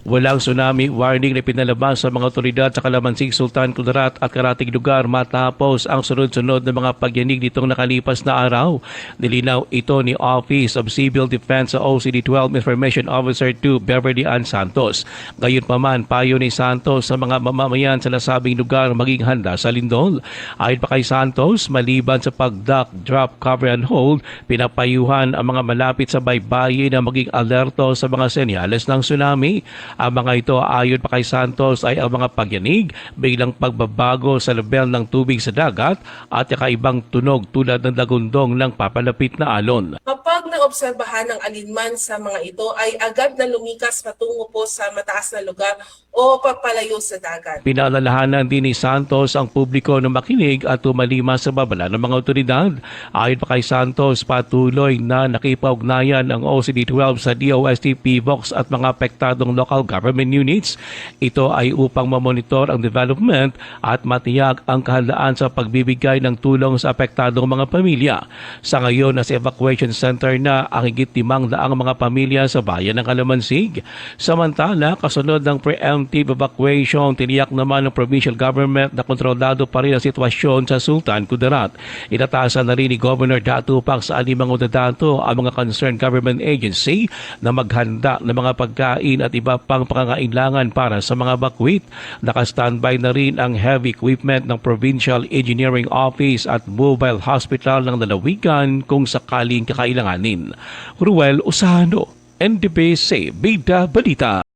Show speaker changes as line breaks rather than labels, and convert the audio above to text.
Walang tsunami warning na pinalabas sa mga otoridad sa Calamansig, Sultan Kudarat at karating lugar matapos ang sunod-sunod na mga pagyanig nitong nakalipas na araw. Nilinaw ito ni Office of Civil Defense sa OCD-12 Information Officer 2 Beverly Ann Santos. Gayunpaman, payo ni Santos sa mga mamamayan sa nasabing lugar maging handa sa lindol. Ayon pa kay Santos, maliban sa pagduck, drop, cover and hold, pinapayuhan ang mga malapit sa baybayin na maging alerto sa mga senyales ng tsunami. Ang mga ito ayon pa kay Santos ay ang mga pagyanig, biglang pagbabago sa level ng tubig sa dagat at kakaibang tunog tulad ng dagundong ng papalapit na alon.
Kapag naobserbahan ng alinman sa mga ito ay agad na lumikas patungo po sa mataas na lugar o papalayo sa dagat.
Pinaalalahanan din ni Santos ang publiko na makinig at tumalima sa babala ng mga otoridad. Ayon pa kay Santos, patuloy na nakipag-ugnayan ang OCD-12 sa DOST, PVOX at mga apektadong local government units. Ito ay upang mamonitor ang development at matiyak ang kahandaan sa pagbibigay ng tulong sa apektadong mga pamilya. Sa ngayon, nasa evacuation center na ang higit 500 mga pamilya sa bayan ng Calamansig. Samantala, kasunod ng preemptive evacuation, tiniyak naman ng provincial government na kontrolado pa rin ang sitwasyon sa Sultan Kudarat. Inatasan na rin ni Governor Datu Pac sa 5 dato ang mga concerned government agency na maghanda ng mga pagkain at iba pang pangangailangan para sa mga bakwit. Naka-standby na rin ang heavy equipment ng Provincial Engineering Office at Mobile Hospital ng lalawigan kung sakaling kakailanganin. Ruel Usano, NDPC Bida Balita.